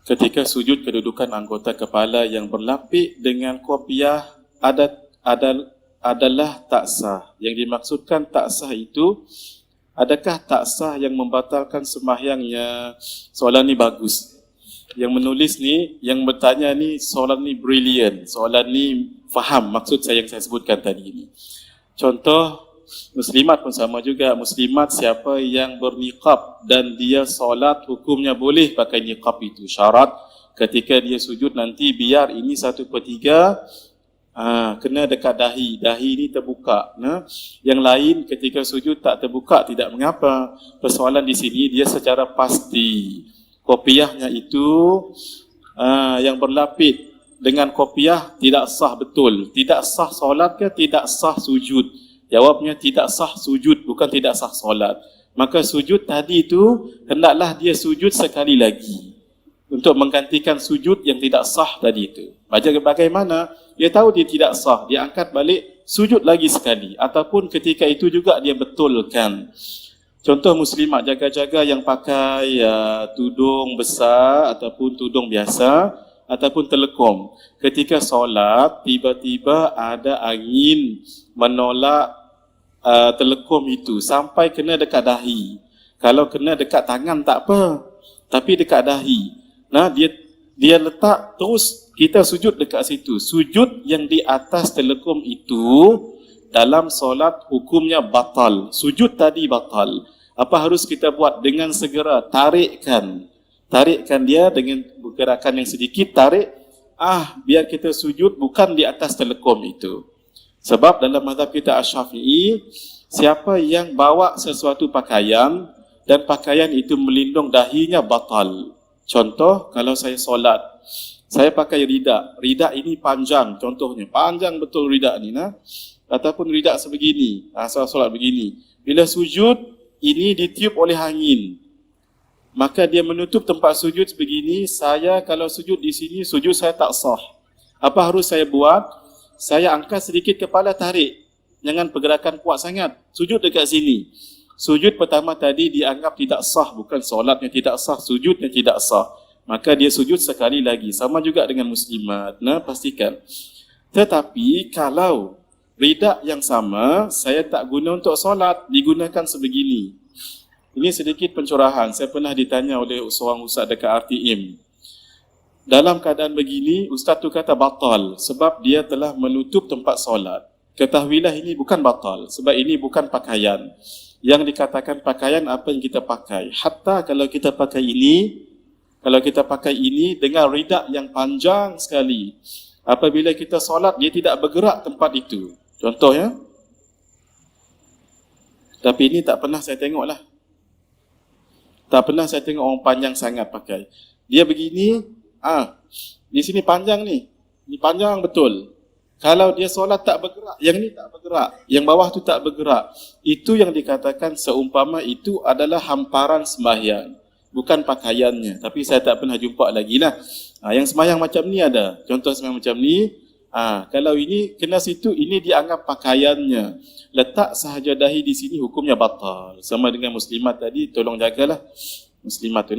ketika sujud kedudukan anggota kepala yang berlapik dengan kopiah adalah tak sah. Yang dimaksudkan tak sah itu, adakah tak sah yang membatalkan sembahyangnya? Soalan ni bagus. Yang menulis ni, yang bertanya ni, soalan ni brilliant. Soalan ni faham maksud saya yang saya sebutkan tadi ni. Contoh, muslimat pun sama juga. Muslimat siapa yang berniqab dan dia solat, hukumnya boleh pakai niqab itu. Syarat ketika dia sujud nanti biar ini 1/3 kena dekat dahi. Dahi ni terbuka. Yang lain ketika sujud tak terbuka, tidak mengapa. Persoalan di sini dia secara pasti kopiahnya itu yang berlapis dengan kopiah tidak sah betul. Tidak sah solat ke tidak sah sujud? Jawabnya tidak sah sujud, bukan tidak sah solat. Maka sujud tadi itu hendaklah dia sujud sekali lagi untuk menggantikan sujud yang tidak sah tadi itu. Bagaimana? Dia tahu dia tidak sah, dia angkat balik, sujud lagi sekali. Ataupun ketika itu juga dia betulkan. Contoh muslimat jaga-jaga yang pakai tudung besar ataupun tudung biasa ataupun telekom. Ketika solat, tiba-tiba ada angin menolak telekom itu sampai kena dekat dahi. Kalau kena dekat tangan tak apa, tapi dekat dahi. Nah, dia letak terus, kita sujud dekat situ. Sujud yang di atas telekom itu dalam solat hukumnya batal. Sujud tadi batal. Apa harus kita buat? Dengan segera tarikkan dia dengan gerakan yang sedikit, tarik, biar kita sujud bukan di atas telekom itu. Sebab dalam mazhab kita Asy-Syafi'i, siapa yang bawa sesuatu pakaian dan pakaian itu melindung dahinya batal. Contoh, kalau saya solat, saya pakai ridak. Ridak ini panjang, contohnya. Panjang betul ridak ni. Ataupun ridak sebegini. Saya solat begini. Bila sujud, ini ditiup oleh angin. Maka dia menutup tempat sujud sebegini. Saya kalau sujud di sini, sujud saya tak sah. Apa harus saya buat? Saya angkat sedikit kepala, tarik. Jangan pergerakan kuat sangat. Sujud dekat sini. Sujud pertama tadi dianggap tidak sah, bukan solatnya tidak sah, sujudnya tidak sah. Maka dia sujud sekali lagi. Sama juga dengan muslimat. Pastikan. Tetapi kalau ridak yang sama, saya tak guna untuk solat, digunakan sebegini. Ini sedikit pencurahan. Saya pernah ditanya oleh seorang ustaz dekat RTM. Dalam keadaan begini, ustaz tu kata batal sebab dia telah menutup tempat solat. Ketahuilah ini bukan batal sebab ini bukan pakaian. Yang dikatakan pakaian apa yang kita pakai. Hatta kalau kita pakai ini dengan ridak yang panjang sekali, apabila kita solat dia tidak bergerak tempat itu. Contohnya. Tapi ini tak pernah saya tengok lah. Tak pernah saya tengok orang panjang sangat pakai. Dia begini, di sini panjang ni. Ini panjang betul. Kalau dia solat tak bergerak, yang ni tak bergerak, yang bawah tu tak bergerak. Itu yang dikatakan seumpama itu adalah hamparan sembahyang, bukan pakaiannya. Tapi saya tak pernah jumpa lagi lah. Yang sembahyang macam ni ada. Contoh sembahyang macam ni. Kalau ini kena situ, ini dianggap pakaiannya. Letak sahaja dahi di sini hukumnya batal. Sama dengan muslimat tadi, tolong jagalah muslimat tu